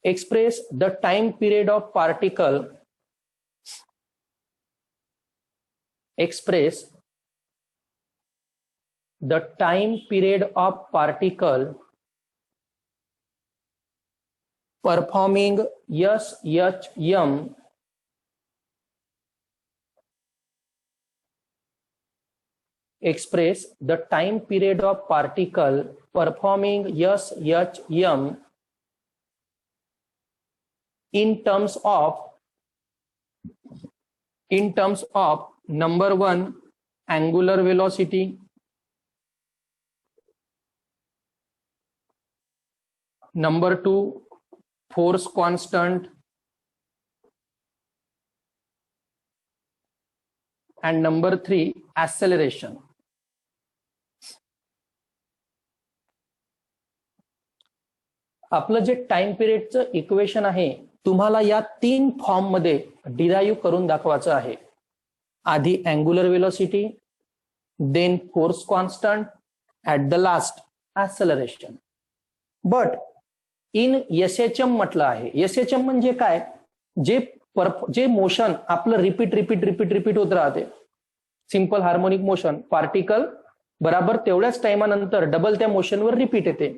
express the time period of particle performing SHM express the time period of particle performing SHM in terms of number 1 angular velocity, number 2 force constant, and number 3 acceleration. आपलं जे time पिरियडचं equation आहे तुम्हाला या 3 form मध्ये derive करून दाखवायचं आहे. आधी angular velocity, then force constant, at the last acceleration. But in SHM म्हटलं आहे. एसएचएम म्हणजे काय? जे मोशन आपलं रिपीट होत राहते, सिंपल हार्मोनिक मोशन, पार्टिकल बराबर तेवढ्याच टाइमानंतर डबल त्या मोशनवर रिपीट येते.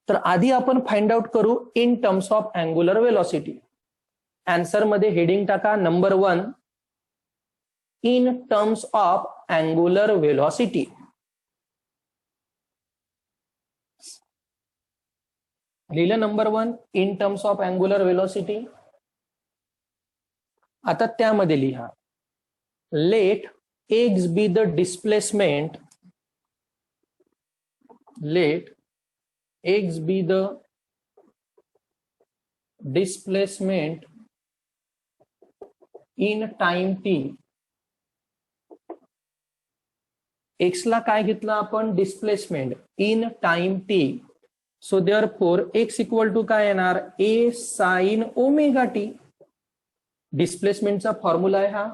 तर आधी आपण फाइंड आउट करू in terms of angular velocity. Answer मध्ये हेडिंग टाका number 1 in terms of angular velocity. लिहिलं number 1 in terms of angular velocity. आता त्यामध्ये लिहा let x be the displacement, let x be the displacement in time t. x ला काय घेतलं आपण? Displacement in time t. So therefore x equal to काय येणार? a sin omega t. डिस्प्लेसमेंटचा फॉर्म्युला आहे हा.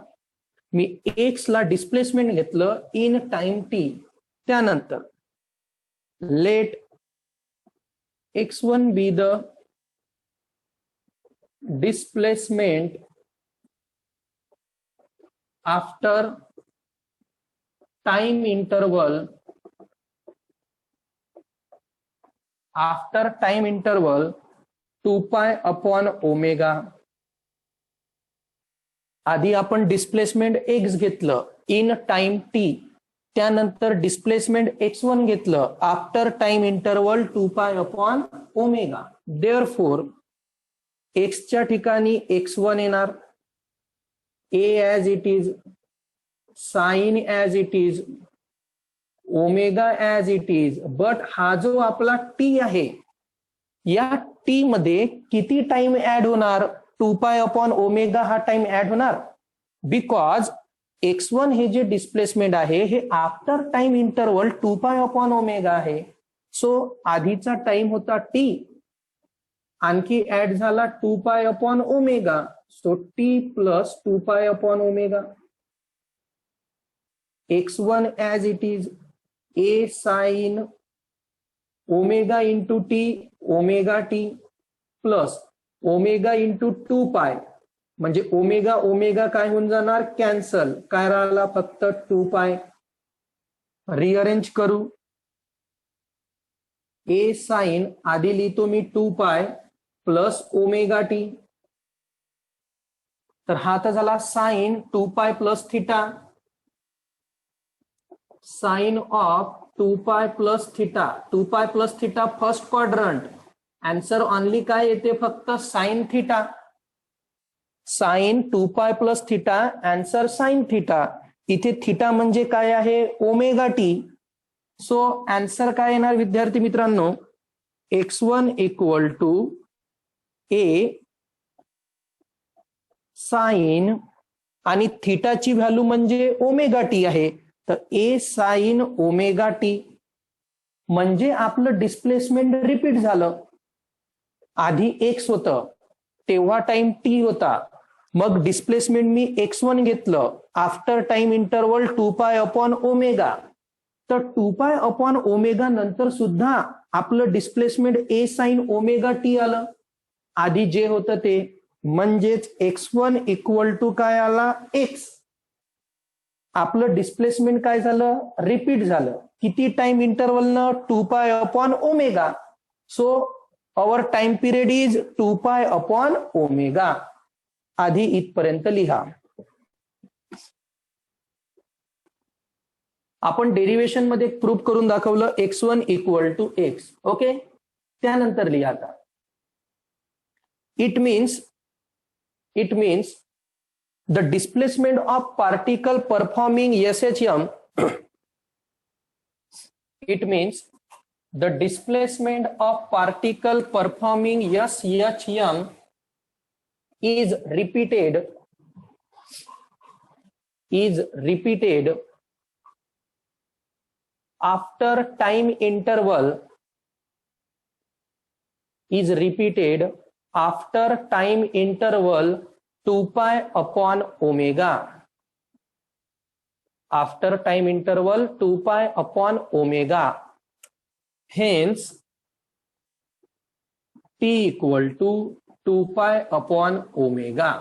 मी x ला डिस्प्लेसमेंट घेतलं इन टाइम t. त्यानंतर let x1 be the displacement after time interval 2 pi upon omega. आधी आपण डिस्प्लेसमेंट x घेतलं इन टाइम t, त्यानंतर डिस्प्लेसमेंट x1 घेतलं after time interval 2 pi upon omega. Therefore x च्या ठिकाणी x1 येणार, a as it is, sine as it is, omega as it is. But हा जो आपला t आहे या t मध्ये किती टाइम ऍड होणार? 2 पाय अपॉन ओमेगा हा टाइम ऍड होणार. बिकॉज x1 हे जे डिस्प्लेसमेंट आहे हे after time interval 2 pi upon omega आहे. सो आधीचा टाइम होता t, आणखी ऍड झाला 2 pi upon omega. So t plus 2 pi upon omega. x1 as it is a sine omega into t omega t plus omega into 2 पाय, म्हणजे omega omega काय होऊन जाणार? कॅन्सल. काय राहिला? फक्त 2 पाय. रिअरेंज करू. ए साइन आधी लिहितो मी 2 पाय प्लस ओमेगा टी. तर हा तर झाला साइन 2 पाय प्लस थिटा, साइन ऑफ 2 पाय प्लस थिटा. 2 पाय plus theta first quadrant. Answer only काय येते? फक्त साइन थिटा. साइन 2 पाय plus theta, answer sine theta. इथे थिटा म्हणजे काय आहे? Omega T. सो आन्सर काय येणार विद्यार्थी मित्रांनो? x1 equal to a sign आणि थिटाची व्हॅल्यू म्हणजे ओमेगा टी आहे, तर a साइन ओमेगा टी. म्हणजे आपलं डिस्प्लेसमेंट रिपीट झालं. आधी x होतं तेव्हा टाइम t होता, मग डिस्प्लेसमेंट मी x1 घेतलं after time interval 2 pi upon omega. तर 2 पाय अपॉन ओमेगा नंतर सुद्धा आपलं डिस्प्लेसमेंट ए साइन ओमेगा टी आलं, आधी जे होतं ते, म्हणजेच x1 इक्वल टू काय आला, एक्स. आपलं डिस्प्लेसमेंट काय झालं, रिपीट झालं. किती टाइम इंटरवलनं, 2π upon omega. So our time period is 2π upon omega. आधी इथपर्यंत लिहा. आपण डेरिवेशन मध्ये प्रूव्ह करून दाखवलं x1 equal to x. Okay, त्यानंतर लिहा आता. It means the displacement of particle performing SHM, it means the displacement of particle performing SHM is repeated after time interval 2π upon omega. After time interval 2π upon omega. Hence, t equal to 2π upon omega.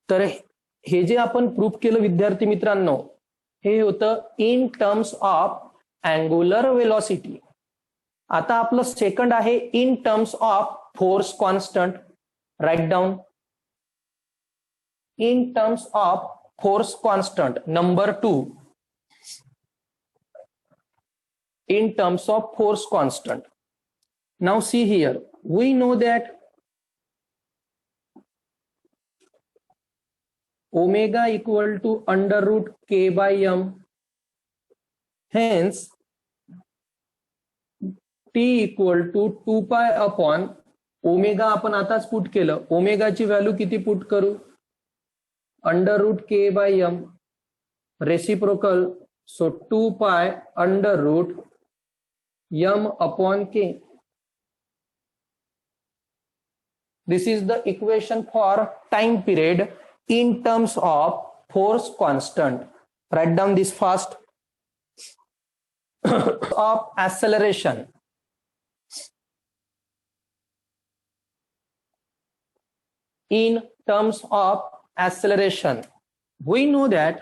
तर हे जे आपण proof केलं विद्यार्थी मित्रांनो, हे होतं in terms of angular velocity. आता आपलं सेकंड आहे in terms of force constant. Write down. In terms of force constant number 2. In terms of force constant. Now see here, we know that omega equal to under root k by m. Hence t equal to 2π upon omega. आपण आताच put केलं, ओमेगाची value किती put करू, under root k by m reciprocal. So 2π under root m upon k. This is the equation for time period in terms of force constant. Write down this fast. Of acceleration. In terms of acceleration, we know that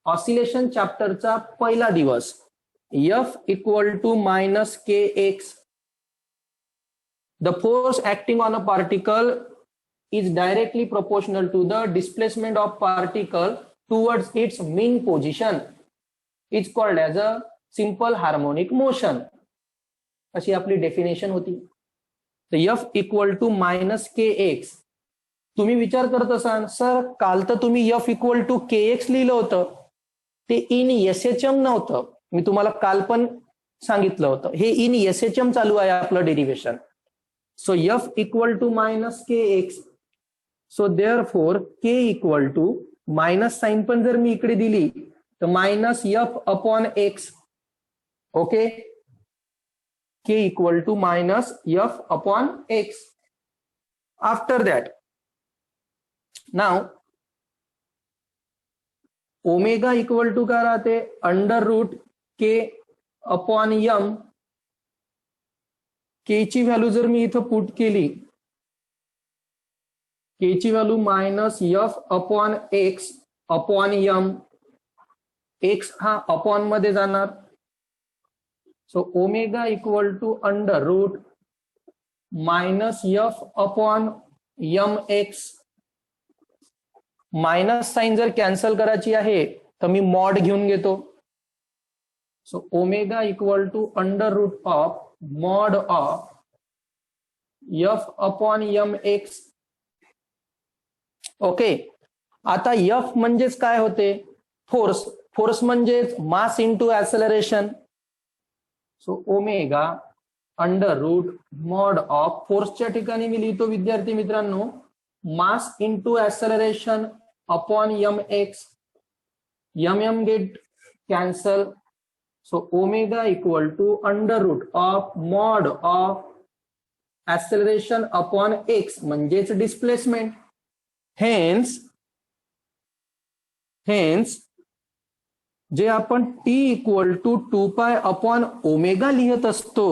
oscillation chapter चा पहिला दिवस F equal to minus kx. The force acting on a particle is directly proportional to the displacement of particle towards its mean position. It's called as a simple harmonic motion. अशी आपली definition होती. तर F equal to minus kx. तुम्ही विचार करत असाल, sir काल तर तुम्ही F इक्वल टू kx लिहिलं होतं, ते इन SHM नव्हतं. मी तुम्हाला काल पण सांगितलं होतं, हे इन SHM चालू आहे आपलं derivation. So F equal to minus kx. So therefore k equal to minus sign पण जर मी इकडे दिली तर minus F upon x. Okay, k equal to minus F upon x. After that, now omega equal to काय राहते, under root k upon m. K ची value जर मी इथं पुट केली, के ची value minus F upon x upon m. X हा upon मध्ये जाणार. So omega equal to under root minus F upon m x. Minus sine जर कॅन्सल करायची आहे तर मी मॉड घेऊन घेतो. So omega equal to under root of mod of F upon mx. Okay, आता F म्हणजेच काय होते, फोर्स. फोर्स म्हणजेच mass into acceleration. So omega under root mod of फोर्सच्या ठिकाणी मी लिहितो विद्यार्थी मित्रांनो mass into acceleration upon mx. m get cancel. So omega equal to under root of mod of acceleration upon x म्हणजेच displacement. Hence hence जे आपण t equal to 2π upon omega लिहित असतो,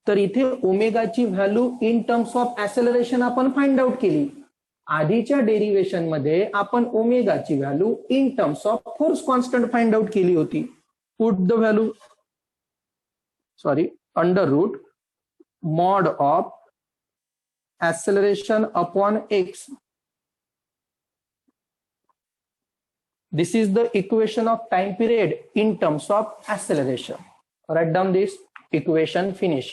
तर इथे ओमेगाची value in terms of acceleration आपण find out केली. आधीच्या डेरिवेशन मध्ये आपण ओमेगाची value in terms of force constant find out केली होती. Put the value under root mod of acceleration upon x. This is the equation of time period in terms of acceleration. Write down this equation, finish.